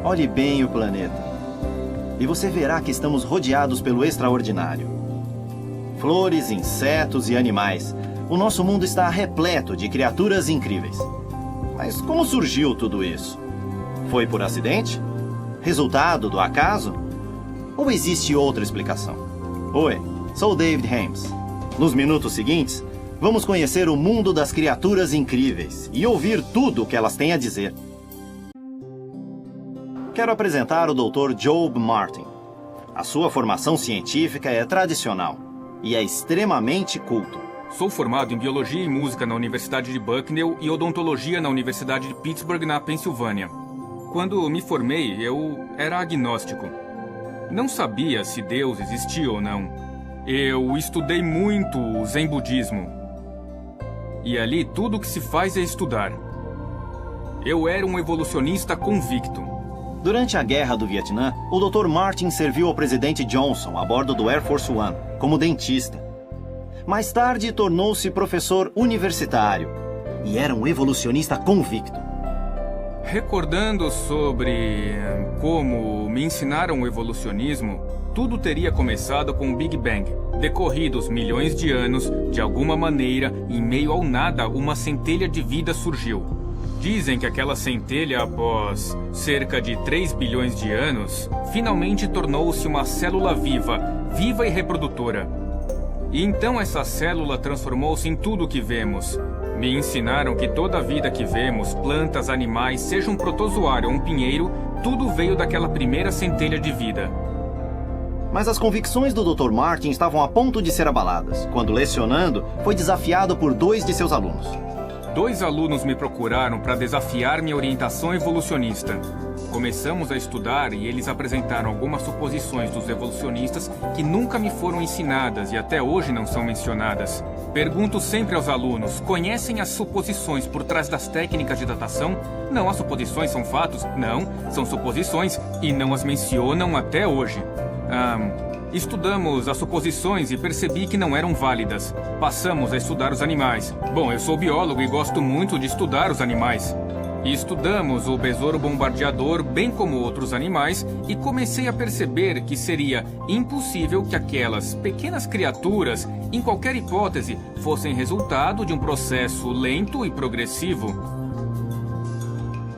Olhe bem o planeta. E você verá que estamos rodeados pelo extraordinário. Flores, insetos e animais. O nosso mundo está repleto de criaturas incríveis. Mas como surgiu tudo isso? Foi por acidente? Resultado do acaso? Ou existe outra explicação? Oi, sou David Hames. Nos minutos seguintes, vamos conhecer o mundo das criaturas incríveis e ouvir tudo o que elas têm a dizer. Quero apresentar o Dr. Job Martin. A sua formação científica é tradicional e é extremamente culto. Sou formado em Biologia e Música na Universidade de Bucknell e Odontologia na Universidade de Pittsburgh, na Pensilvânia. Quando me formei, eu era agnóstico. Não sabia se Deus existia ou não. Eu estudei muito o Zen Budismo. E ali tudo o que se faz é estudar. Eu era um evolucionista convicto. Durante a Guerra do Vietnã, o Dr. Martin serviu ao presidente Johnson a bordo do Air Force One, como dentista. Mais tarde, tornou-se professor universitário e era um evolucionista convicto. Recordando sobre como me ensinaram o evolucionismo, tudo teria começado com o Big Bang. Decorridos milhões de anos, de alguma maneira, em meio ao nada, uma centelha de vida surgiu. Dizem que aquela centelha, após cerca de 3 bilhões de anos, finalmente tornou-se uma célula viva e reprodutora. E então essa célula transformou-se em tudo o que vemos. Me ensinaram que toda a vida que vemos, plantas, animais, seja um protozoário ou um pinheiro, tudo veio daquela primeira centelha de vida. Mas as convicções do Dr. Martin estavam a ponto de ser abaladas, quando, lecionando, foi desafiado por 2 de seus alunos. 2 alunos me procuraram para desafiar minha orientação evolucionista. Começamos a estudar e eles apresentaram algumas suposições dos evolucionistas que nunca me foram ensinadas e até hoje não são mencionadas. Pergunto sempre aos alunos, conhecem as suposições por trás das técnicas de datação? Não, as suposições são fatos? Não, são suposições e não as mencionam até hoje. Estudamos as suposições e percebi que não eram válidas. Passamos a estudar os animais. Bom, eu sou biólogo e gosto muito de estudar os animais. E estudamos o besouro bombardeador, bem como outros animais, e comecei a perceber que seria impossível que aquelas pequenas criaturas, em qualquer hipótese, fossem resultado de um processo lento e progressivo.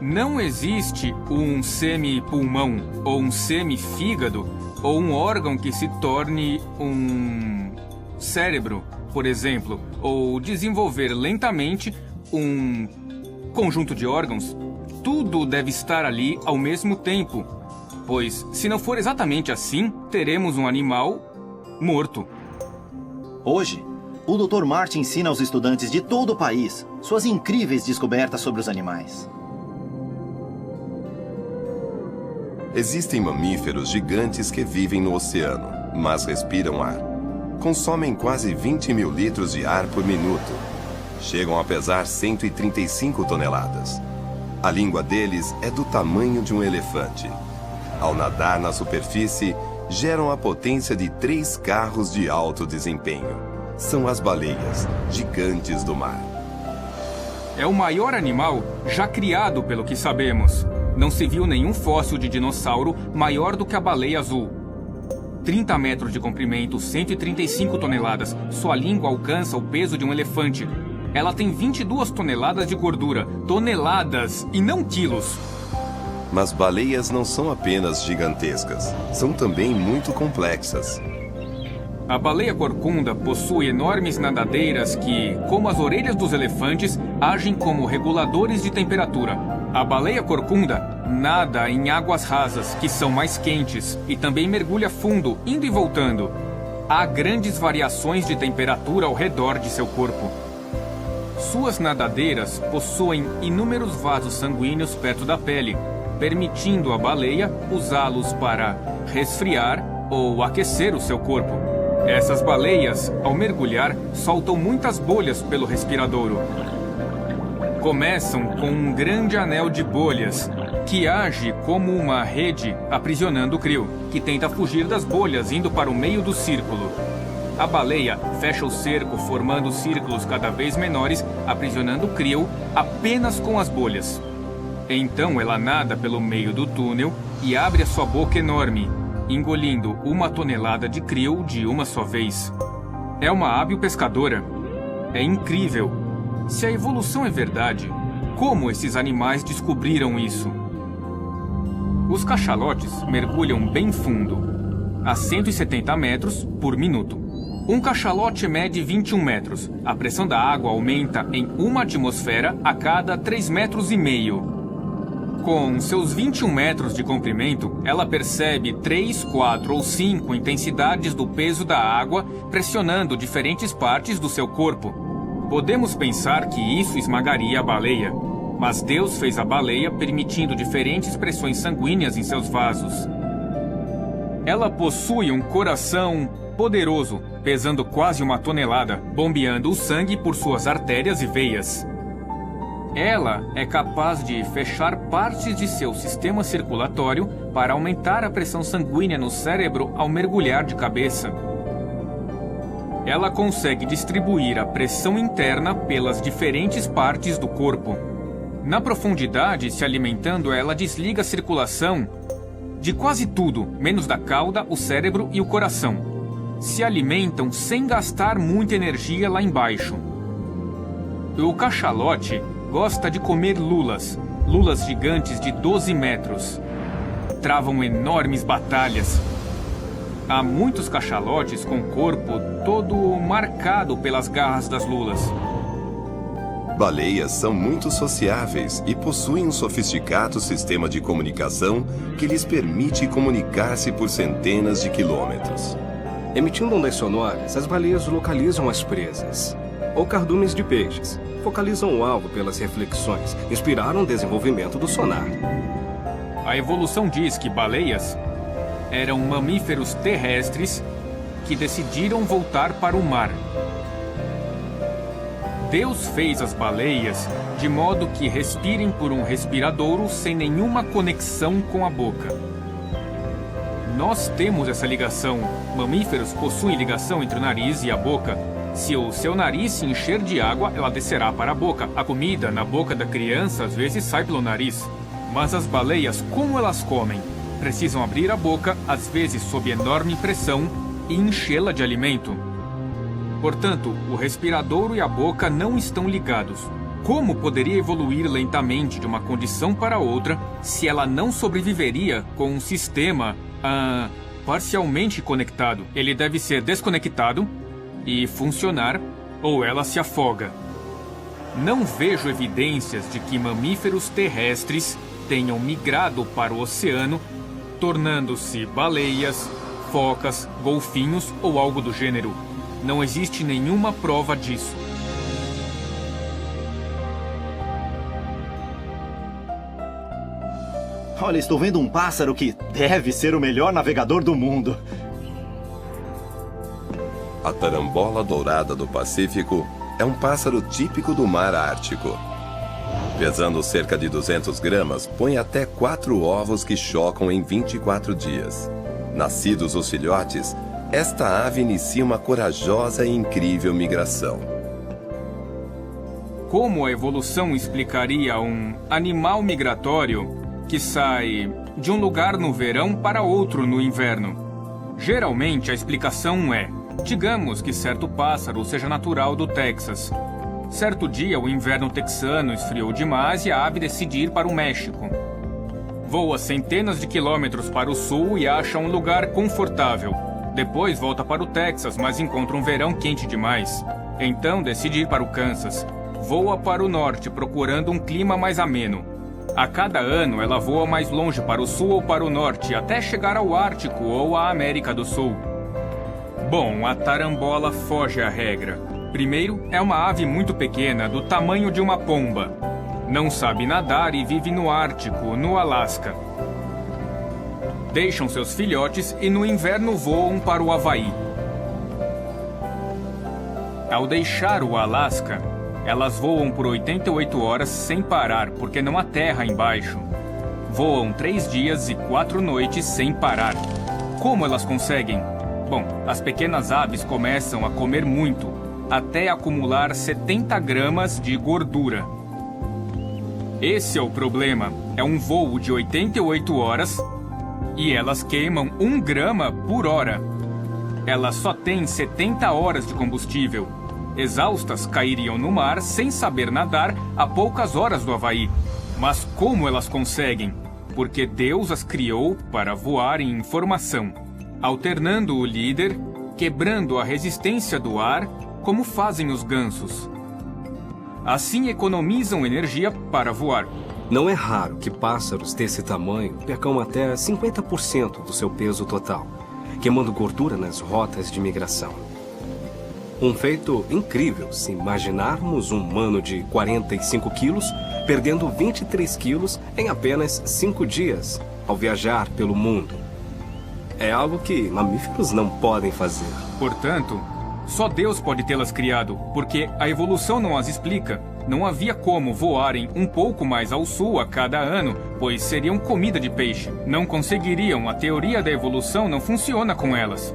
Não existe um semipulmão ou um semifígado ou um órgão que se torne um cérebro, por exemplo, ou desenvolver lentamente um conjunto de órgãos. Tudo deve estar ali ao mesmo tempo, pois, se não for exatamente assim, teremos um animal morto. Hoje, o Dr. Martin ensina aos estudantes de todo o país suas incríveis descobertas sobre os animais. Existem mamíferos gigantes que vivem no oceano, mas respiram ar. Consomem quase 20 mil litros de ar por minuto. Chegam a pesar 135 toneladas. A língua deles é do tamanho de um elefante. Ao nadar na superfície, geram a potência de 3 carros de alto desempenho. São as baleias, gigantes do mar. É o maior animal já criado, pelo que sabemos. Não se viu nenhum fóssil de dinossauro maior do que a baleia azul. 30 metros de comprimento, 135 toneladas. Sua língua alcança o peso de um elefante. Ela tem 22 toneladas de gordura. Toneladas e não quilos. Mas baleias não são apenas gigantescas. São também muito complexas. A baleia corcunda possui enormes nadadeiras que, como as orelhas dos elefantes, agem como reguladores de temperatura. A baleia corcunda nada em águas rasas, que são mais quentes, e também mergulha fundo, indo e voltando. Há grandes variações de temperatura ao redor de seu corpo. Suas nadadeiras possuem inúmeros vasos sanguíneos perto da pele, permitindo à baleia usá-los para resfriar ou aquecer o seu corpo. Essas baleias, ao mergulhar, soltam muitas bolhas pelo respiradouro. Começam com um grande anel de bolhas, que age como uma rede aprisionando o crio, que tenta fugir das bolhas indo para o meio do círculo. A baleia fecha o cerco, formando círculos cada vez menores, aprisionando o crio apenas com as bolhas. Então ela nada pelo meio do túnel e abre a sua boca enorme, engolindo 1 tonelada de krill de uma só vez. É uma hábil pescadora. É incrível. Se a evolução é verdade, como esses animais descobriram isso? Os cachalotes mergulham bem fundo, a 170 metros por minuto. Um cachalote mede 21 metros. A pressão da água aumenta em 1 atmosfera a cada 3,5 metros. Com seus 21 metros de comprimento, ela percebe 3, 4 ou 5 intensidades do peso da água pressionando diferentes partes do seu corpo. Podemos pensar que isso esmagaria a baleia, mas Deus fez a baleia permitindo diferentes pressões sanguíneas em seus vasos. Ela possui um coração poderoso, pesando quase 1 tonelada, bombeando o sangue por suas artérias e veias. Ela é capaz de fechar partes de seu sistema circulatório para aumentar a pressão sanguínea no cérebro ao mergulhar de cabeça. Ela consegue distribuir a pressão interna pelas diferentes partes do corpo. Na profundidade, se alimentando, ela desliga a circulação de quase tudo, menos da cauda, o cérebro e o coração. Se alimentam sem gastar muita energia lá embaixo. O cachalote gosta de comer lulas gigantes de 12 metros. Travam enormes batalhas. Há muitos cachalotes com o corpo todo marcado pelas garras das lulas. Baleias são muito sociáveis e possuem um sofisticado sistema de comunicação que lhes permite comunicar-se por centenas de quilômetros. Emitindo ondas sonoras, as baleias localizam as presas, ou cardumes de peixes. Focalizam o alvo pelas reflexões, inspiraram o desenvolvimento do sonar. A evolução diz que baleias eram mamíferos terrestres que decidiram voltar para o mar. Deus fez as baleias de modo que respirem por um respiradouro sem nenhuma conexão com a boca. Nós temos essa ligação. Mamíferos possuem ligação entre o nariz e a boca. Se o seu nariz se encher de água, ela descerá para a boca. A comida na boca da criança às vezes sai pelo nariz. Mas as baleias, como elas comem? Precisam abrir a boca, às vezes sob enorme pressão, e enchê-la de alimento. Portanto, o respiradouro e a boca não estão ligados. Como poderia evoluir lentamente de uma condição para outra se ela não sobreviveria com um sistema parcialmente conectado? Ele deve ser desconectado e funcionar, ou ela se afoga. Não vejo evidências de que mamíferos terrestres tenham migrado para o oceano, tornando-se baleias, focas, golfinhos ou algo do gênero. Não existe nenhuma prova disso. Olha, estou vendo um pássaro que deve ser o melhor navegador do mundo. A tarambola dourada do Pacífico é um pássaro típico do mar Ártico. Pesando cerca de 200 gramas, põe até 4 ovos que chocam em 24 dias. Nascidos os filhotes, esta ave inicia uma corajosa e incrível migração. Como a evolução explicaria um animal migratório que sai de um lugar no verão para outro no inverno? Geralmente a explicação é: digamos que certo pássaro seja natural do Texas. Certo dia o inverno texano esfriou demais e a ave decide ir para o México. Voa centenas de quilômetros para o sul e acha um lugar confortável. Depois volta para o Texas, mas encontra um verão quente demais. Então decide ir para o Kansas. Voa para o norte, procurando um clima mais ameno. A cada ano, ela voa mais longe para o sul ou para o norte, até chegar ao Ártico ou à América do Sul. Bom, a tarambola foge à regra. Primeiro, é uma ave muito pequena, do tamanho de uma pomba. Não sabe nadar e vive no Ártico, no Alasca. Deixam seus filhotes e no inverno voam para o Havaí. Ao deixar o Alasca, elas voam por 88 horas sem parar, porque não há terra embaixo. Voam 3 dias e 4 noites sem parar. Como elas conseguem? Bom, as pequenas aves começam a comer muito, até acumular 70 gramas de gordura. Esse é o problema. É um voo de 88 horas e elas queimam 1 grama por hora. Elas só têm 70 horas de combustível. Exaustas, cairiam no mar sem saber nadar a poucas horas do Havaí. Mas como elas conseguem? Porque Deus as criou para voar em formação, alternando o líder, quebrando a resistência do ar, como fazem os gansos. Assim economizam energia para voar. Não é raro que pássaros desse tamanho percam até 50% do seu peso total, queimando gordura nas rotas de migração. Um feito incrível se imaginarmos um humano de 45 quilos perdendo 23 quilos em apenas 5 dias ao viajar pelo mundo. É algo que mamíferos não podem fazer. Portanto, só Deus pode tê-las criado, porque a evolução não as explica. Não havia como voarem um pouco mais ao sul a cada ano, pois seriam comida de peixe. Não conseguiriam, a teoria da evolução não funciona com elas.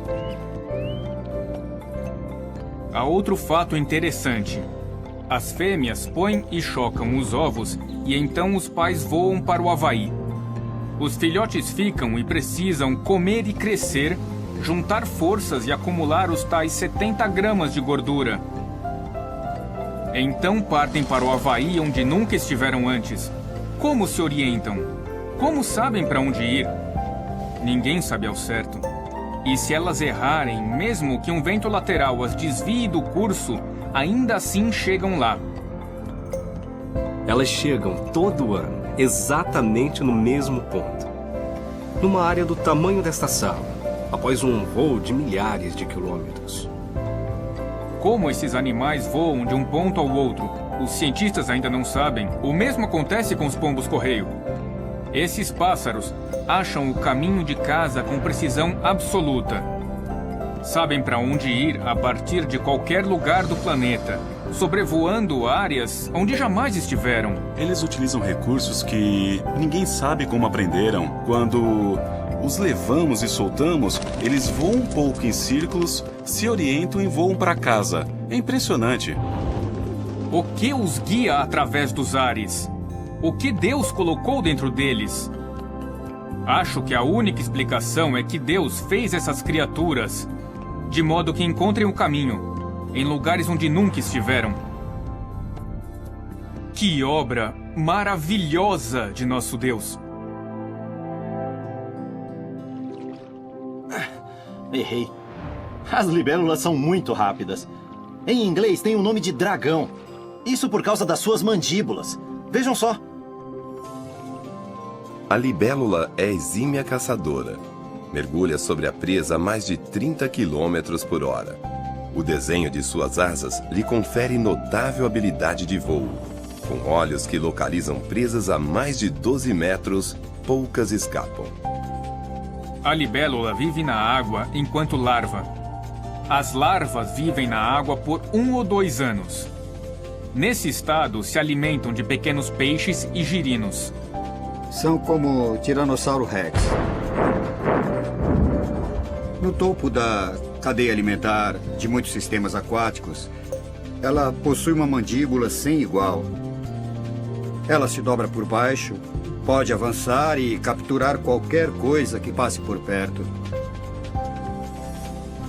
Há outro fato interessante. As fêmeas põem e chocam os ovos e então os pais voam para o Havaí. Os filhotes ficam e precisam comer e crescer, juntar forças e acumular os tais 70 gramas de gordura. Então partem para o Havaí onde nunca estiveram antes. Como se orientam? Como sabem para onde ir? Ninguém sabe ao certo. E se elas errarem, mesmo que um vento lateral as desvie do curso, ainda assim chegam lá. Elas chegam todo ano, exatamente no mesmo ponto. Numa área do tamanho desta sala, após um voo de milhares de quilômetros. Como esses animais voam de um ponto ao outro, os cientistas ainda não sabem. O mesmo acontece com os pombos-correio. Esses pássaros acham o caminho de casa com precisão absoluta. Sabem para onde ir a partir de qualquer lugar do planeta, sobrevoando áreas onde jamais estiveram. Eles utilizam recursos que ninguém sabe como aprenderam. Quando os levamos e soltamos, eles voam um pouco em círculos, se orientam e voam para casa. É impressionante. O que os guia através dos ares? O que Deus colocou dentro deles? Acho que a única explicação é que Deus fez essas criaturas de modo que encontrem o caminho em lugares onde nunca estiveram. Que obra maravilhosa de nosso Deus! Errei. As libélulas são muito rápidas. Em inglês tem o nome de dragão. Isso por causa das suas mandíbulas. Vejam só. A libélula é exímia caçadora. Mergulha sobre a presa a mais de 30 km por hora. O desenho de suas asas lhe confere notável habilidade de voo. Com olhos que localizam presas a mais de 12 metros, poucas escapam. A libélula vive na água enquanto larva. As larvas vivem na água por 1 ou 2 anos. Nesse estado, se alimentam de pequenos peixes e girinos. São como o Tiranossauro Rex. No topo da cadeia alimentar de muitos sistemas aquáticos, ela possui uma mandíbula sem igual. Ela se dobra por baixo, pode avançar e capturar qualquer coisa que passe por perto.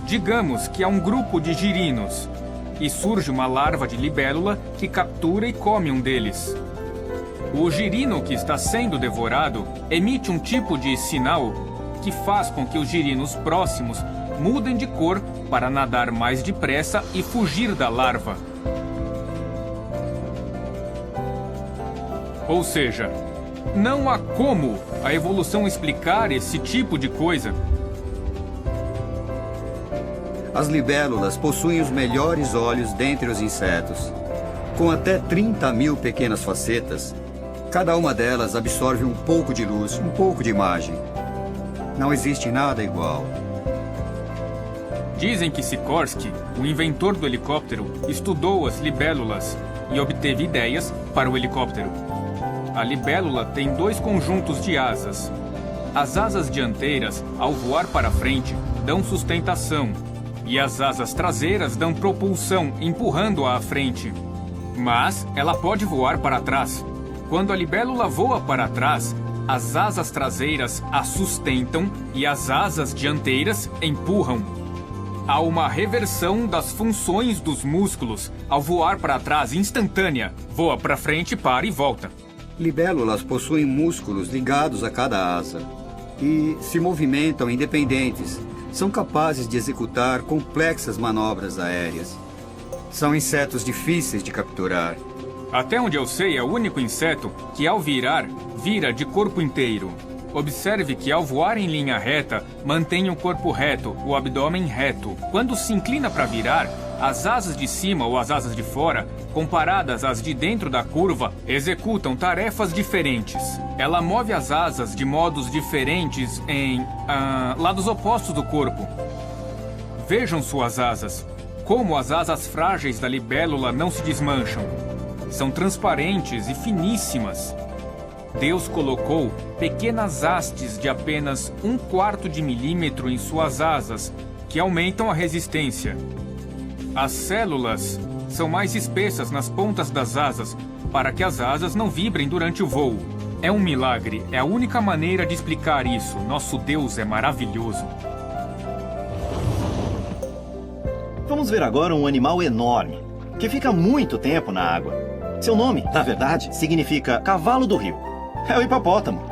Digamos que há um grupo de girinos e surge uma larva de libélula que captura e come um deles. O girino que está sendo devorado emite um tipo de sinal que faz com que os girinos próximos mudem de cor para nadar mais depressa e fugir da larva. Ou seja, não há como a evolução explicar esse tipo de coisa. As libélulas possuem os melhores olhos dentre os insetos. Com até 30 mil pequenas facetas, cada uma delas absorve um pouco de luz, um pouco de imagem. Não existe nada igual. Dizem que Sikorsky, o inventor do helicóptero, estudou as libélulas e obteve ideias para o helicóptero. A libélula tem 2 conjuntos de asas. As asas dianteiras, ao voar para frente, dão sustentação, e as asas traseiras dão propulsão, empurrando-a à frente. Mas ela pode voar para trás. Quando a libélula voa para trás, as asas traseiras a sustentam e as asas dianteiras empurram. Há uma reversão das funções dos músculos ao voar para trás instantânea. Voa para frente, para e volta. Libélulas possuem músculos ligados a cada asa e se movimentam independentes. São capazes de executar complexas manobras aéreas. São insetos difíceis de capturar. Até onde eu sei, é o único inseto que, ao virar, vira de corpo inteiro. Observe que, ao voar em linha reta, mantém o corpo reto, o abdômen reto. Quando se inclina para virar, as asas de cima ou as asas de fora, comparadas às de dentro da curva, executam tarefas diferentes. Ela move as asas de modos diferentes em lados opostos do corpo. Vejam suas asas. Como as asas frágeis da libélula não se desmancham. São transparentes e finíssimas. Deus colocou pequenas hastes de apenas 1/4 de milímetro em suas asas, que aumentam a resistência. As células são mais espessas nas pontas das asas, para que as asas não vibrem durante o voo. É um milagre, é a única maneira de explicar isso. Nosso Deus é maravilhoso. Vamos ver agora um animal enorme, que fica muito tempo na água. Seu nome, na verdade, significa cavalo do rio. É o hipopótamo.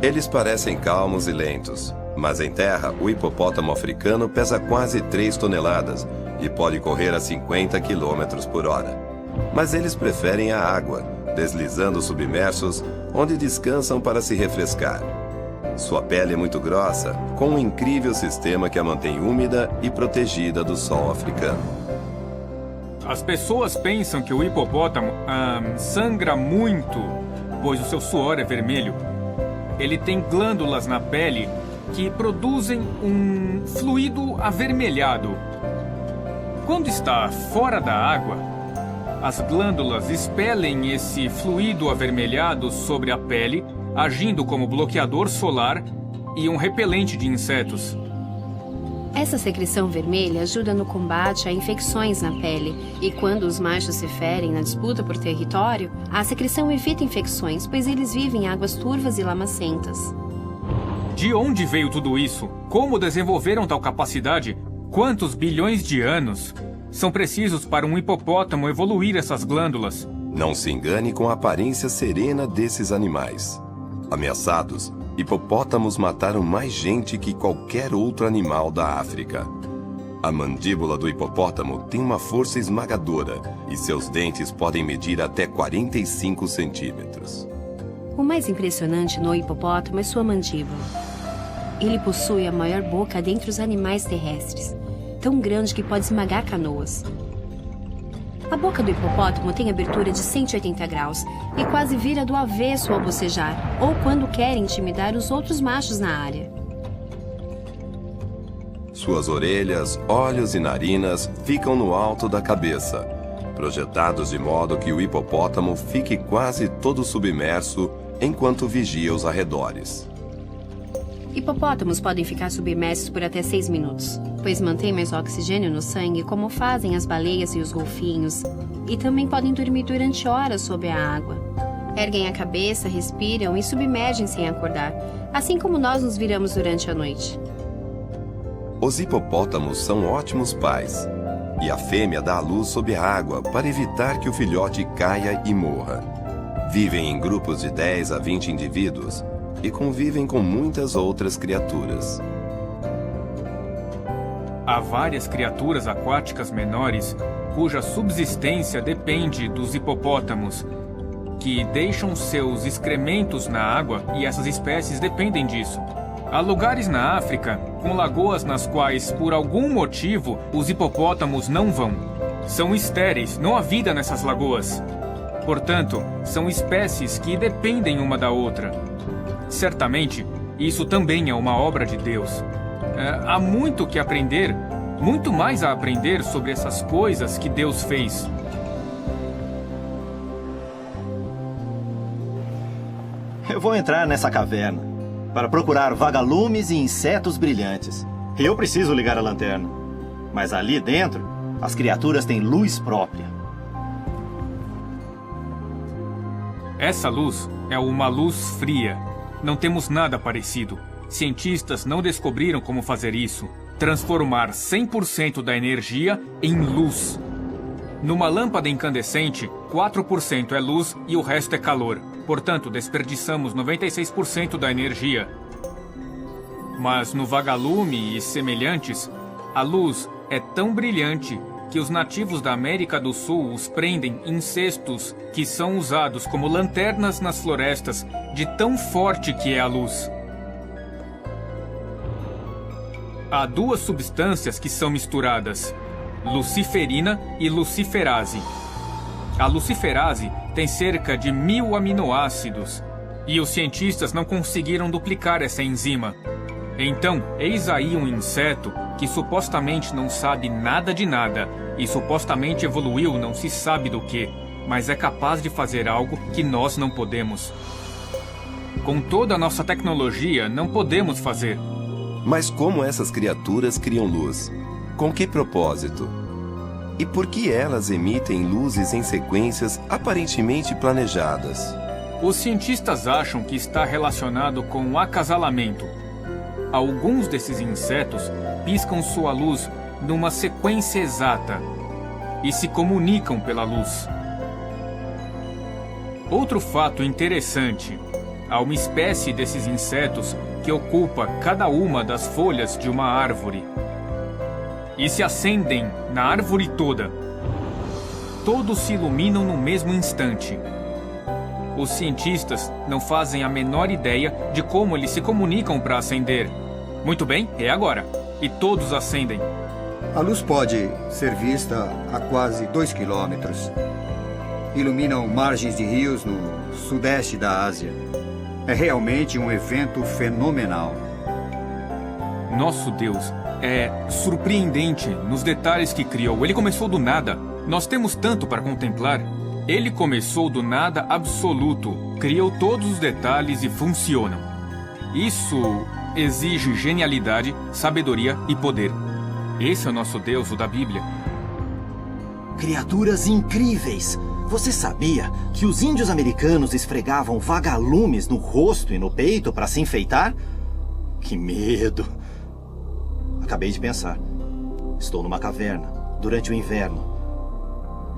Eles parecem calmos e lentos, mas em terra, o hipopótamo africano pesa quase 3 toneladas e pode correr a 50 km por hora. Mas eles preferem a água, deslizando submersos, onde descansam para se refrescar. Sua pele é muito grossa, com um incrível sistema que a mantém úmida e protegida do sol africano. As pessoas pensam que o hipopótamo sangra muito, pois o seu suor é vermelho. Ele tem glândulas na pele que produzem um fluido avermelhado. Quando está fora da água, as glândulas expelem esse fluido avermelhado sobre a pele, agindo como bloqueador solar e um repelente de insetos. Essa secreção vermelha ajuda no combate a infecções na pele, e quando os machos se ferem na disputa por território, a secreção evita infecções, pois eles vivem em águas turvas e lamacentas. De onde veio tudo isso? Como desenvolveram tal capacidade? Quantos bilhões de anos são precisos para um hipopótamo evoluir essas glândulas? Não se engane com a aparência serena desses animais. Ameaçados, hipopótamos mataram mais gente que qualquer outro animal da África. A mandíbula do hipopótamo tem uma força esmagadora e seus dentes podem medir até 45 centímetros. O mais impressionante no hipopótamo é sua mandíbula. Ele possui a maior boca dentre os animais terrestres, tão grande que pode esmagar canoas. A boca do hipopótamo tem abertura de 180 graus e quase vira do avesso ao bocejar ou quando quer intimidar os outros machos na área. Suas orelhas, olhos e narinas ficam no alto da cabeça, projetados de modo que o hipopótamo fique quase todo submerso enquanto vigia os arredores. Hipopótamos podem ficar submersos por até 6 minutos, pois mantêm mais oxigênio no sangue, como fazem as baleias e os golfinhos, e também podem dormir durante horas sob a água. Erguem a cabeça, respiram e submergem sem acordar, assim como nós nos viramos durante a noite. Os hipopótamos são ótimos pais, e a fêmea dá à luz sob a água para evitar que o filhote caia e morra. Vivem em grupos de 10 a 20 indivíduos e convivem com muitas outras criaturas. Há várias criaturas aquáticas menores cuja subsistência depende dos hipopótamos, que deixam seus excrementos na água, e essas espécies dependem disso. Há lugares na África com lagoas nas quais, por algum motivo, os hipopótamos não vão. São estéreis, não há vida nessas lagoas. Portanto, são espécies que dependem uma da outra. Certamente, isso também é uma obra de Deus. Há muito que aprender, muito mais a aprender sobre essas coisas que Deus fez. Eu vou entrar nessa caverna para procurar vagalumes e insetos brilhantes. E eu preciso ligar a lanterna. Mas ali dentro, as criaturas têm luz própria. Essa luz é uma luz fria. Não temos nada parecido. Cientistas não descobriram como fazer isso. Transformar 100% da energia em luz. Numa lâmpada incandescente, 4% é luz e o resto é calor. Portanto, desperdiçamos 96% da energia. Mas no vagalume e semelhantes, a luz é tão brilhante que os nativos da América do Sul os prendem em cestos que são usados como lanternas nas florestas, de tão forte que é a luz. Há duas substâncias que são misturadas, luciferina e luciferase. A luciferase tem cerca de 1000 aminoácidos e os cientistas não conseguiram duplicar essa enzima. Então, eis aí um inseto que supostamente não sabe nada de nada e supostamente evoluiu não se sabe do que, mas é capaz de fazer algo que nós não podemos. Com toda a nossa tecnologia, não podemos fazer. Mas como essas criaturas criam luz? Com que propósito? E por que elas emitem luzes em sequências aparentemente planejadas? Os cientistas acham que está relacionado com o acasalamento. Alguns desses insetos piscam sua luz numa sequência exata e se comunicam pela luz. Outro fato interessante: há uma espécie desses insetos que ocupa cada uma das folhas de uma árvore e se acendem na árvore toda. Todos se iluminam no mesmo instante. Os cientistas não fazem a menor ideia de como eles se comunicam para acender. Muito bem, é agora. E todos acendem. A luz pode ser vista a quase 2 quilômetros. Iluminam margens de rios no sudeste da Ásia. É realmente um evento fenomenal. Nosso Deus é surpreendente nos detalhes que criou. Ele começou do nada. Nós temos tanto para contemplar. Ele começou do nada absoluto. Criou todos os detalhes e funcionam. Isso exige genialidade, sabedoria e poder. Esse é o nosso Deus, o da Bíblia. Criaturas incríveis! Você sabia que os índios americanos esfregavam vagalumes no rosto e no peito para se enfeitar? Que medo! Acabei de pensar. Estou numa caverna, durante o inverno.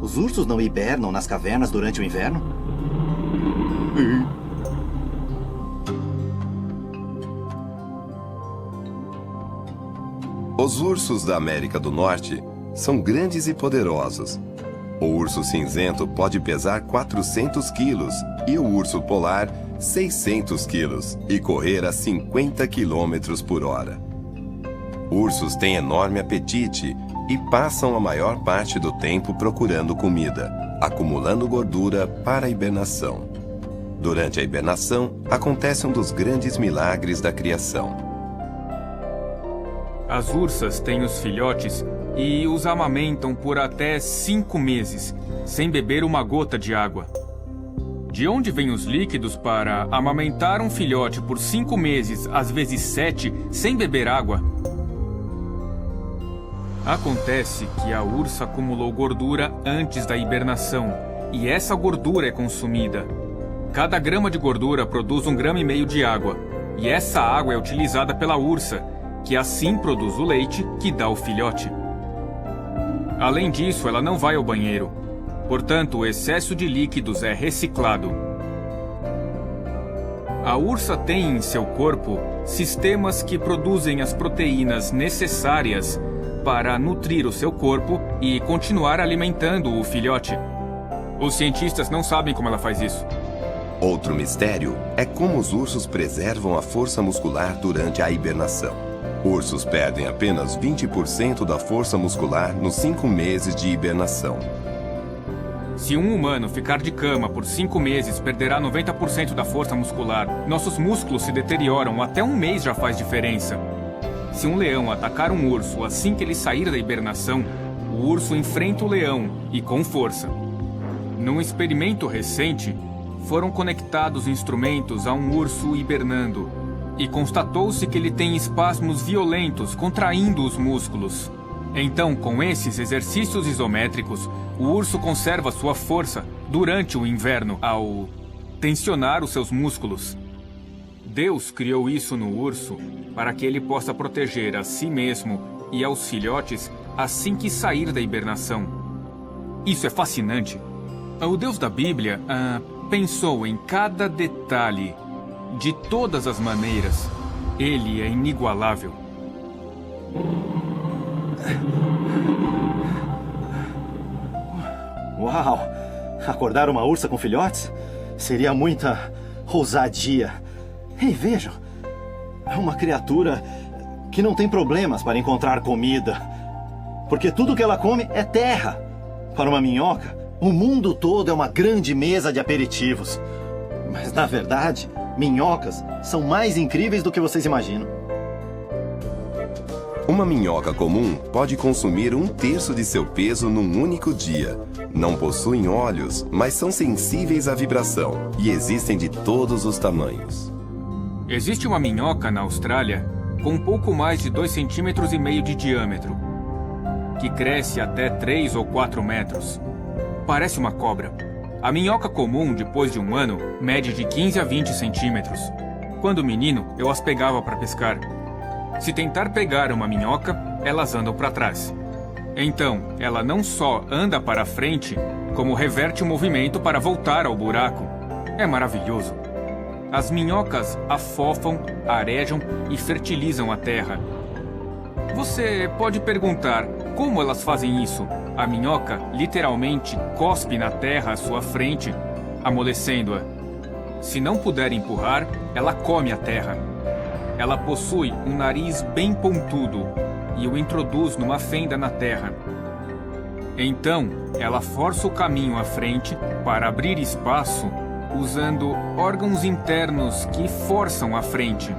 Os ursos não hibernam nas cavernas durante o inverno? Os ursos da América do Norte são grandes e poderosos. O urso cinzento pode pesar 400 quilos e o urso polar 600 quilos e correr a 50 quilômetros por hora. Ursos têm enorme apetite e passam a maior parte do tempo procurando comida, acumulando gordura para a hibernação. Durante a hibernação, acontece um dos grandes milagres da criação. As ursas têm os filhotes e os amamentam por até 5 meses, sem beber uma gota de água. De onde vêm os líquidos para amamentar um filhote por 5 meses, às vezes 7, sem beber água? Acontece que a ursa acumulou gordura antes da hibernação, e essa gordura é consumida. Cada grama de gordura produz 1,5 grama de água, e essa água é utilizada pela ursa, que assim produz o leite que dá ao filhote. Além disso, ela não vai ao banheiro. Portanto, o excesso de líquidos é reciclado. A ursa tem em seu corpo sistemas que produzem as proteínas necessárias para nutrir o seu corpo e continuar alimentando o filhote. Os cientistas não sabem como ela faz isso. Outro mistério é como os ursos preservam a força muscular durante a hibernação. Ursos perdem apenas 20% da força muscular nos 5 meses de hibernação. Se um humano ficar de cama por 5 meses, perderá 90% da força muscular. Nossos músculos se deterioram, até 1 mês já faz diferença. Se um leão atacar um urso assim que ele sair da hibernação, o urso enfrenta o leão e com força. Num experimento recente, foram conectados instrumentos a um urso hibernando e constatou-se que ele tem espasmos violentos contraindo os músculos. Então, com esses exercícios isométricos, o urso conserva sua força durante o inverno. Ao tensionar os seus músculos. Deus criou isso no urso para que ele possa proteger a si mesmo e aos filhotes assim que sair da hibernação. Isso é fascinante. O Deus da Bíblia pensou em cada detalhe, de todas as maneiras. Ele é inigualável. Uau! Acordar uma ursa com filhotes? Seria muita ousadia. Ei, vejam. É uma criatura que não tem problemas para encontrar comida. Porque tudo que ela come é terra. Para uma minhoca, o mundo todo é uma grande mesa de aperitivos. Mas, na verdade, minhocas são mais incríveis do que vocês imaginam. Uma minhoca comum pode consumir 1/3 de seu peso num único dia. Não possuem olhos, mas são sensíveis à vibração e existem de todos os tamanhos. Existe uma minhoca na Austrália com um pouco mais de 2,5 cm de diâmetro, que cresce até 3 ou 4 metros. Parece uma cobra. A minhoca comum, depois de um ano, mede de 15 a 20 centímetros. Quando menino, eu as pegava para pescar. Se tentar pegar uma minhoca, elas andam para trás. Então, ela não só anda para frente, como reverte o movimento para voltar ao buraco. É maravilhoso. As minhocas afofam, arejam e fertilizam a terra. Você pode perguntar como elas fazem isso. A minhoca literalmente cospe na terra à sua frente, amolecendo-a. Se não puder empurrar, ela come a terra. Ela possui um nariz bem pontudo e o introduz numa fenda na terra. Então, ela força o caminho à frente para abrir espaço usando órgãos internos que forçam a frente.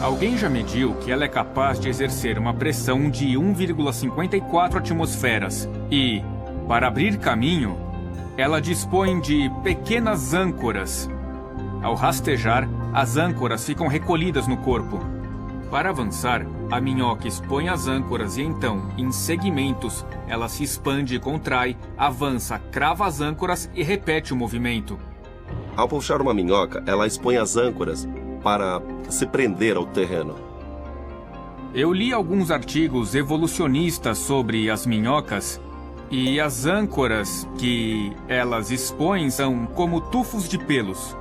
Alguém já mediu que ela é capaz de exercer uma pressão de 1,54 atmosferas e, para abrir caminho, ela dispõe de pequenas âncoras. Ao rastejar, as âncoras ficam recolhidas no corpo. Para avançar, a minhoca expõe as âncoras e então, em segmentos, ela se expande e contrai, avança, crava as âncoras e repete o movimento. Ao puxar uma minhoca, ela expõe as âncoras para se prender ao terreno. Eu li alguns artigos evolucionistas sobre as minhocas e as âncoras que elas expõem são como tufos de pelos.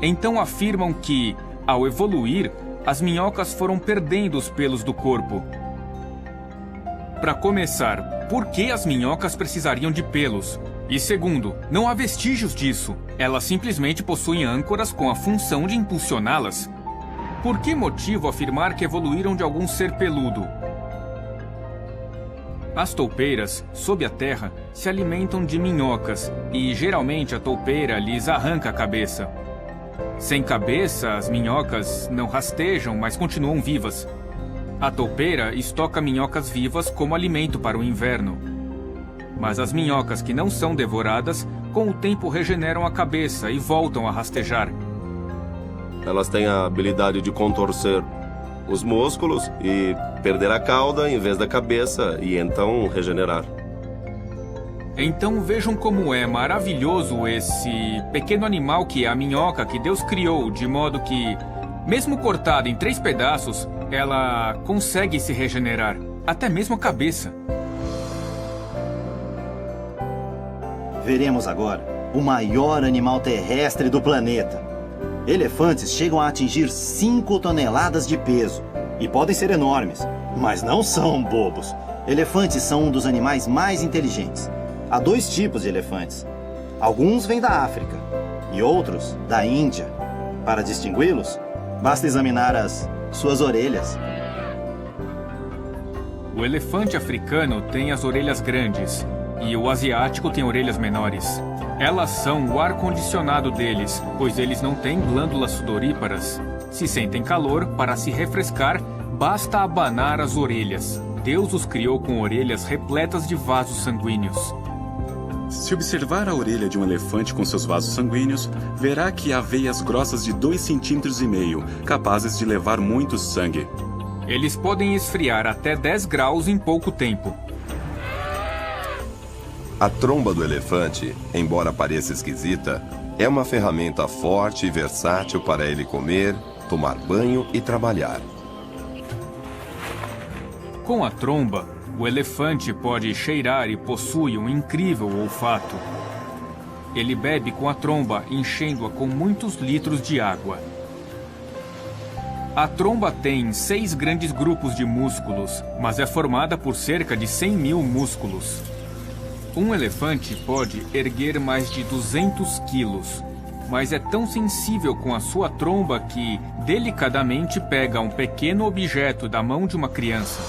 Então afirmam que, ao evoluir, as minhocas foram perdendo os pelos do corpo. Para começar, por que as minhocas precisariam de pelos? E segundo, não há vestígios disso. Elas simplesmente possuem âncoras com a função de impulsioná-las. Por que motivo afirmar que evoluíram de algum ser peludo? As toupeiras, sob a terra, se alimentam de minhocas e geralmente a toupeira lhes arranca a cabeça. Sem cabeça, as minhocas não rastejam, mas continuam vivas. A toupeira estoca minhocas vivas como alimento para o inverno. Mas as minhocas que não são devoradas, com o tempo regeneram a cabeça e voltam a rastejar. Elas têm a habilidade de contorcer os músculos e perder a cauda em vez da cabeça e então regenerar. Então vejam como é maravilhoso esse pequeno animal que é a minhoca que Deus criou, de modo que, mesmo cortada em 3 pedaços, ela consegue se regenerar, até mesmo a cabeça. Veremos agora o maior animal terrestre do planeta. Elefantes chegam a atingir 5 toneladas de peso e podem ser enormes, mas não são bobos. Elefantes são um dos animais mais inteligentes. Há 2 tipos de elefantes. Alguns vêm da África e outros da Índia. Para distingui-los, basta examinar as suas orelhas. O elefante africano tem as orelhas grandes e o asiático tem orelhas menores. Elas são o ar-condicionado deles, pois eles não têm glândulas sudoríparas. Se sentem calor, para se refrescar, basta abanar as orelhas. Deus os criou com orelhas repletas de vasos sanguíneos. Se observar a orelha de um elefante com seus vasos sanguíneos, verá que há veias grossas de 2,5 cm, capazes de levar muito sangue. Eles podem esfriar até 10 graus em pouco tempo. A tromba do elefante, embora pareça esquisita, É uma ferramenta forte e versátil para ele comer, tomar banho e trabalhar. Com a tromba, o elefante pode cheirar e possui um incrível olfato. Ele bebe com a tromba, enchendo-a com muitos litros de água. A tromba tem 6 grandes grupos de músculos, mas é formada por cerca de 100 mil músculos. Um elefante pode erguer mais de 200 quilos, mas é tão sensível com a sua tromba que, delicadamente, pega um pequeno objeto da mão de uma criança.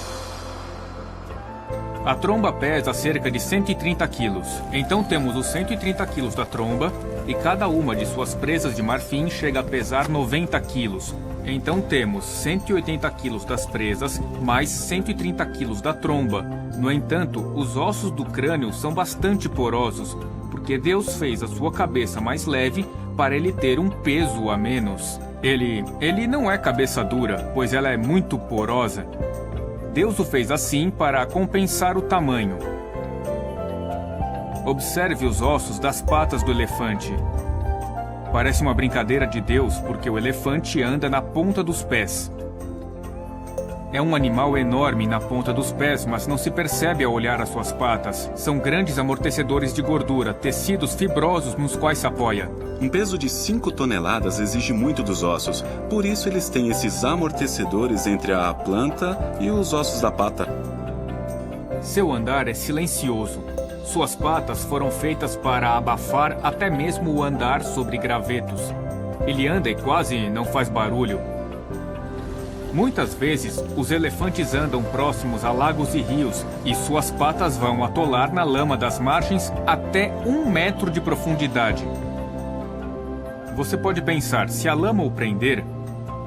A tromba pesa cerca de 130 quilos. Então temos os 130 quilos da tromba e cada uma de suas presas de marfim chega a pesar 90 quilos. Então temos 180 quilos das presas mais 130 quilos da tromba. No entanto, os ossos do crânio são bastante porosos, porque Deus fez a sua cabeça mais leve para ele ter um peso a menos. Ele não é cabeça dura, pois ela é muito porosa. Deus o fez assim para compensar o tamanho. Observe os ossos das patas do elefante. Parece uma brincadeira de Deus porque o elefante anda na ponta dos pés. É um animal enorme na ponta dos pés, mas não se percebe ao olhar as suas patas. São grandes amortecedores de gordura, tecidos fibrosos nos quais se apoia. Um peso de 5 toneladas exige muito dos ossos, por isso eles têm esses amortecedores entre a planta e os ossos da pata. Seu andar é silencioso. Suas patas foram feitas para abafar até mesmo o andar sobre gravetos. Ele anda e quase não faz barulho. Muitas vezes, os elefantes andam próximos a lagos e rios e suas patas vão atolar na lama das margens até 1 metro de profundidade. Você pode pensar, se a lama o prender,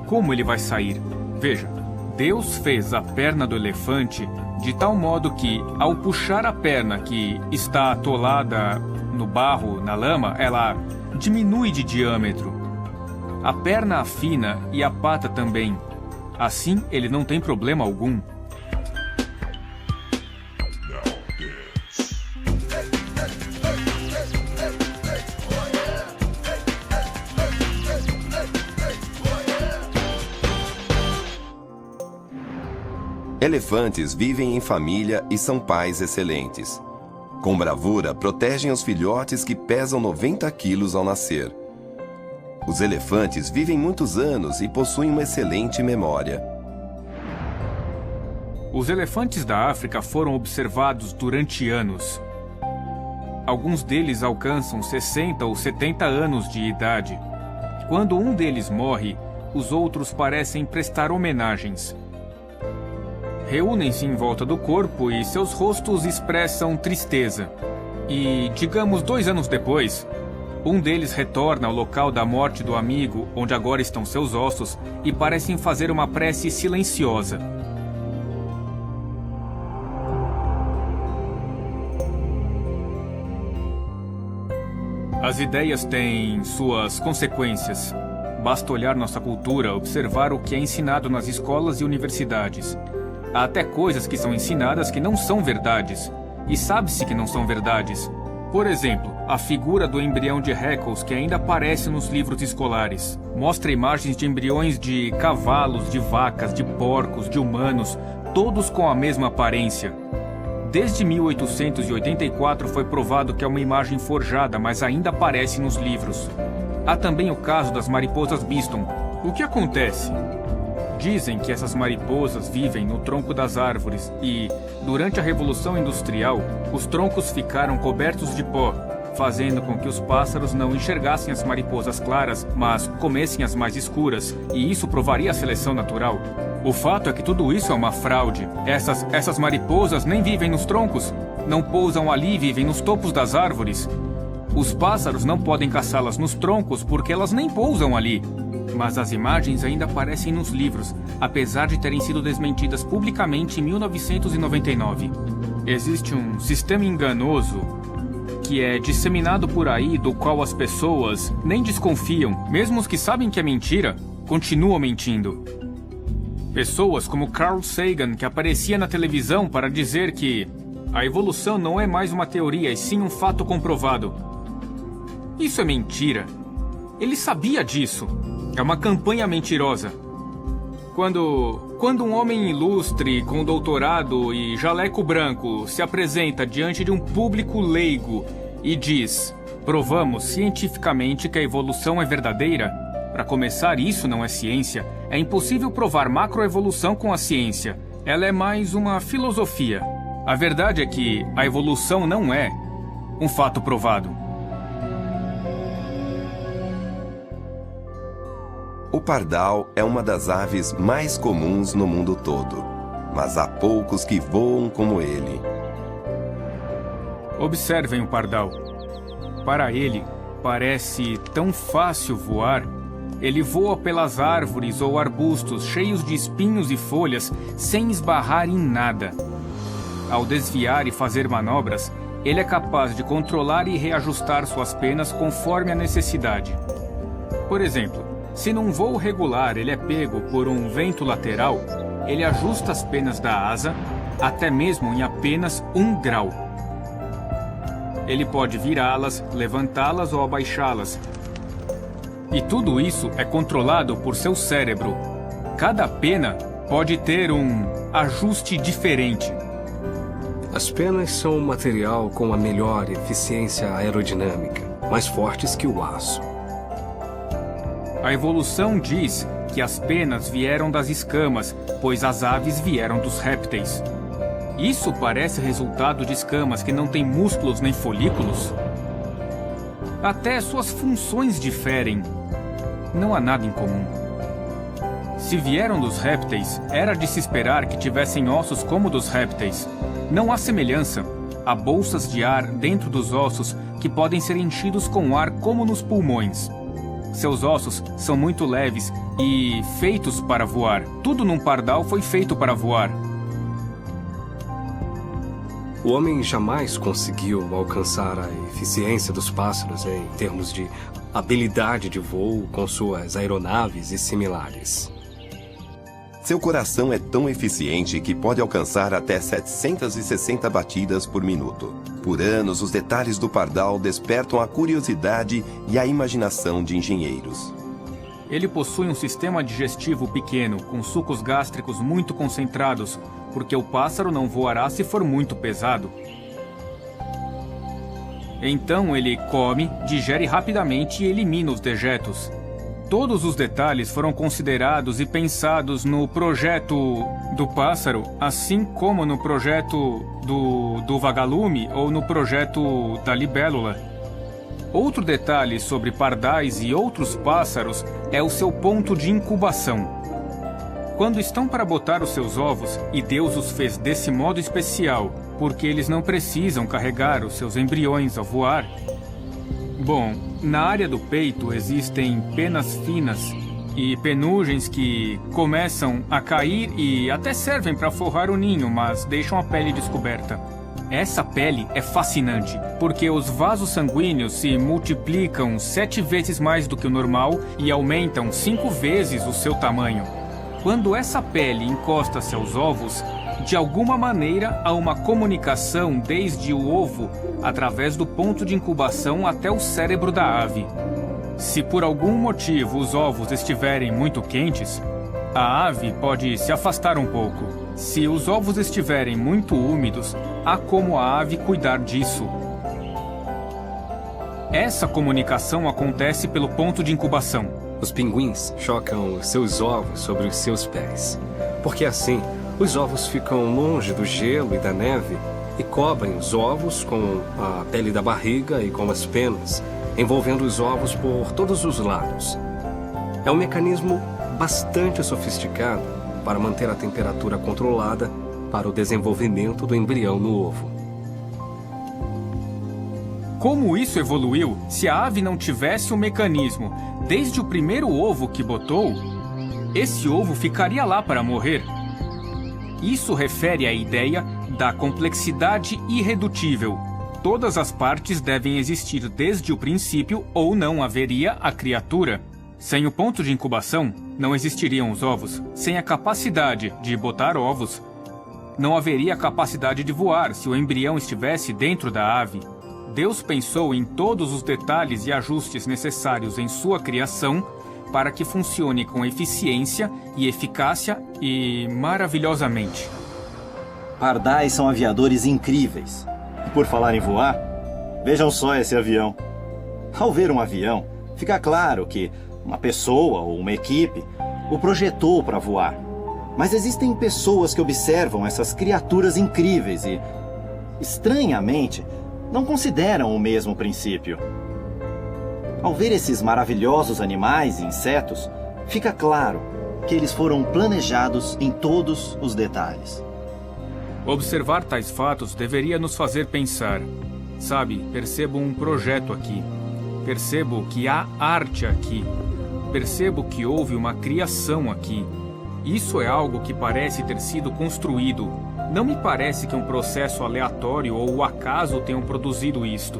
como ele vai sair? Veja, Deus fez a perna do elefante de tal modo que, ao puxar a perna que está atolada no barro, na lama, ela diminui de diâmetro. A perna afina e a pata também. Assim, ele não tem problema algum. Elefantes vivem em família e são pais excelentes. Com bravura, protegem os filhotes que pesam 90 quilos ao nascer. Os elefantes vivem muitos anos e possuem uma excelente memória. Os elefantes da África foram observados durante anos. Alguns deles alcançam 60 ou 70 anos de idade. Quando um deles morre, os outros parecem prestar homenagens. Reúnem-se em volta do corpo e seus rostos expressam tristeza. E, digamos, 2 anos depois, um deles retorna ao local da morte do amigo, onde agora estão seus ossos, e parecem fazer uma prece silenciosa. As ideias têm suas consequências. Basta olhar nossa cultura, observar o que é ensinado nas escolas e universidades. Há até coisas que são ensinadas que não são verdades. E sabe-se que não são verdades. Por exemplo, a figura do embrião de Haeckel, que ainda aparece nos livros escolares. Mostra imagens de embriões de cavalos, de vacas, de porcos, de humanos, todos com a mesma aparência. Desde 1884 foi provado que é uma imagem forjada, mas ainda aparece nos livros. Há também o caso das mariposas Biston. O que acontece? Dizem que essas mariposas vivem no tronco das árvores e, durante a Revolução Industrial, os troncos ficaram cobertos de pó, fazendo com que os pássaros não enxergassem as mariposas claras, mas comessem as mais escuras, e isso provaria a seleção natural. O fato é que tudo isso é uma fraude. Essas mariposas nem vivem nos troncos, não pousam ali e vivem nos topos das árvores. Os pássaros não podem caçá-las nos troncos porque elas nem pousam ali. Mas as imagens ainda aparecem nos livros, apesar de terem sido desmentidas publicamente em 1999. Existe um sistema enganoso que é disseminado por aí, do qual as pessoas nem desconfiam, mesmo os que sabem que é mentira, continuam mentindo. Pessoas como Carl Sagan, que aparecia na televisão para dizer que a evolução não é mais uma teoria, e sim um fato comprovado. Isso é mentira. Ele sabia disso. É uma campanha mentirosa. Quando um homem ilustre com doutorado e jaleco branco se apresenta diante de um público leigo e diz: provamos cientificamente que a evolução é verdadeira, para começar, isso não é ciência. É impossível provar macroevolução com a ciência. Ela é mais uma filosofia. A verdade é que a evolução não é um fato provado. O pardal é uma das aves mais comuns no mundo todo, mas há poucos que voam como ele. Observem o pardal. Para ele, parece tão fácil voar. Ele voa pelas árvores ou arbustos cheios de espinhos e folhas sem esbarrar em nada. Ao desviar e fazer manobras, ele é capaz de controlar e reajustar suas penas conforme a necessidade. Por exemplo, se num voo regular ele é pego por um vento lateral, ele ajusta as penas da asa até mesmo em apenas 1 grau. Ele pode virá-las, levantá-las ou abaixá-las. E tudo isso é controlado por seu cérebro. Cada pena pode ter um ajuste diferente. As penas são um material com a melhor eficiência aerodinâmica, mais fortes que o aço. A evolução diz que as penas vieram das escamas, pois as aves vieram dos répteis. Isso parece resultado de escamas que não têm músculos nem folículos? Até suas funções diferem. Não há nada em comum. Se vieram dos répteis, era de se esperar que tivessem ossos como dos répteis. Não há semelhança. Há bolsas de ar dentro dos ossos que podem ser enchidos com ar como nos pulmões. Seus ossos são muito leves e feitos para voar. Tudo num pardal foi feito para voar. O homem jamais conseguiu alcançar a eficiência dos pássaros em termos de habilidade de voo com suas aeronaves e similares. Seu coração é tão eficiente que pode alcançar até 760 batidas por minuto. Por anos, os detalhes do pardal despertam a curiosidade e a imaginação de engenheiros. Ele possui um sistema digestivo pequeno, com sucos gástricos muito concentrados, porque o pássaro não voará se for muito pesado. Então ele come, digere rapidamente e elimina os dejetos. Todos os detalhes foram considerados e pensados no projeto do pássaro, assim como no projeto do vagalume ou no projeto da libélula. Outro detalhe sobre pardais e outros pássaros é o seu ponto de incubação. Quando estão para botar os seus ovos, e Deus os fez desse modo especial, porque eles não precisam carregar os seus embriões ao voar. Bom, na área do peito existem penas finas e penugens que começam a cair e até servem para forrar o ninho, mas deixam a pele descoberta. Essa pele é fascinante, porque os vasos sanguíneos se multiplicam 7 vezes mais do que o normal e aumentam 5 vezes o seu tamanho. Quando essa pele encosta-se aos ovos, de alguma maneira há uma comunicação desde o ovo, através do ponto de incubação até o cérebro da ave. Se por algum motivo os ovos estiverem muito quentes, a ave pode se afastar um pouco. Se os ovos estiverem muito úmidos, há como a ave cuidar disso. Essa comunicação acontece pelo ponto de incubação. Os pinguins chocam os seus ovos sobre os seus pés, porque assim os ovos ficam longe do gelo e da neve e cobrem os ovos com a pele da barriga e com as penas, envolvendo os ovos por todos os lados. É um mecanismo bastante sofisticado para manter a temperatura controlada para o desenvolvimento do embrião no ovo. Como isso evoluiu se a ave não tivesse um mecanismo desde o primeiro ovo que botou? Esse ovo ficaria lá para morrer. Isso refere à ideia da complexidade irredutível. Todas as partes devem existir desde o princípio ou não haveria a criatura. Sem o ponto de incubação, não existiriam os ovos. Sem a capacidade de botar ovos, não haveria a capacidade de voar se o embrião estivesse dentro da ave. Deus pensou em todos os detalhes e ajustes necessários em sua criação para que funcione com eficiência e eficácia e maravilhosamente. Pardais são aviadores incríveis. E por falar em voar, vejam só esse avião. Ao ver um avião, fica claro que uma pessoa ou uma equipe o projetou para voar. Mas existem pessoas que observam essas criaturas incríveis e, estranhamente, não consideram o mesmo princípio. Ao ver esses maravilhosos animais e insetos, fica claro que eles foram planejados em todos os detalhes. Observar tais fatos deveria nos fazer pensar. Sabe, percebo um projeto aqui. Percebo que há arte aqui. Percebo que houve uma criação aqui. Isso é algo que parece ter sido construído. Não me parece que um processo aleatório ou o acaso tenham produzido isto.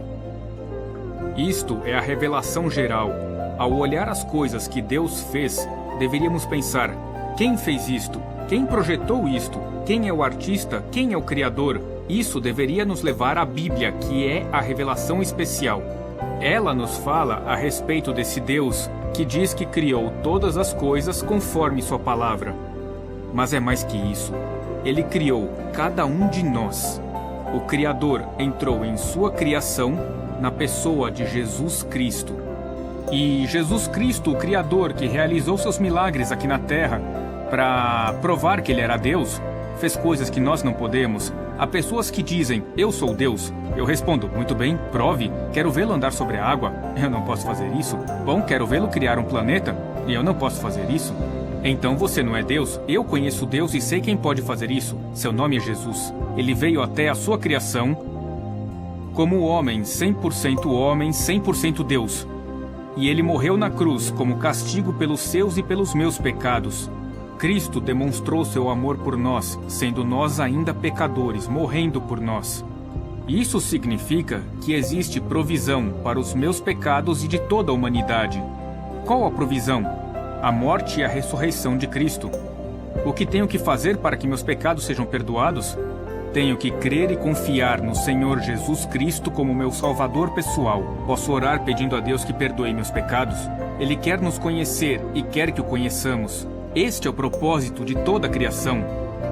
Isto é a revelação geral. Ao olhar as coisas que Deus fez, deveríamos pensar: quem fez isto? Quem projetou isto? Quem é o artista? Quem é o criador? Isso deveria nos levar à Bíblia, que é a revelação especial. Ela nos fala a respeito desse Deus que diz que criou todas as coisas conforme sua palavra. Mas é mais que isso. Ele criou cada um de nós. O Criador entrou em sua criação na pessoa de Jesus Cristo. E Jesus Cristo, o Criador, que realizou seus milagres aqui na Terra para provar que ele era Deus, fez coisas que nós não podemos. Há pessoas que dizem: eu sou Deus. Eu respondo: muito bem, prove. Quero vê-lo andar sobre a água. Eu não posso fazer isso. Bom, quero vê-lo criar um planeta. E eu não posso fazer isso. Então você não é Deus? Eu conheço Deus e sei quem pode fazer isso. Seu nome é Jesus. Ele veio até a sua criação como homem, 100% Deus. E ele morreu na cruz como castigo pelos seus e pelos meus pecados. Cristo demonstrou seu amor por nós, sendo nós ainda pecadores, morrendo por nós. Isso significa que existe provisão para os meus pecados e de toda a humanidade. Qual a provisão? A morte e a ressurreição de Cristo. O que tenho que fazer para que meus pecados sejam perdoados? Tenho que crer e confiar no Senhor Jesus Cristo como meu Salvador pessoal. Posso orar pedindo a Deus que perdoe meus pecados? Ele quer nos conhecer e quer que o conheçamos. Este é o propósito de toda a criação.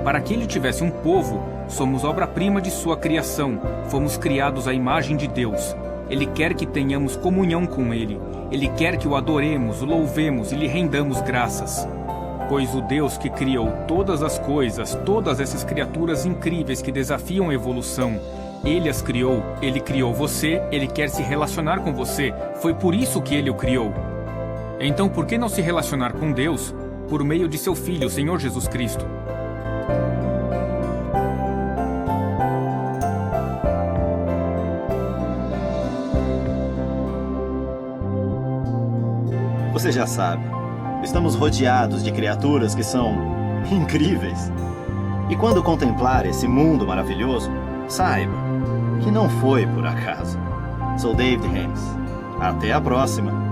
Para que ele tivesse um povo, somos obra-prima de sua criação. Fomos criados à imagem de Deus. Ele quer que tenhamos comunhão com ele. Ele quer que o adoremos, o louvemos e lhe rendamos graças. Pois o Deus que criou todas as coisas, todas essas criaturas incríveis que desafiam a evolução, ele as criou, ele criou você, ele quer se relacionar com você. Foi por isso que ele o criou. Então por que não se relacionar com Deus por meio de seu Filho, o Senhor Jesus Cristo? Você já sabe, estamos rodeados de criaturas que são incríveis. E quando contemplar esse mundo maravilhoso, saiba que não foi por acaso. Sou David Haynes. Até a próxima.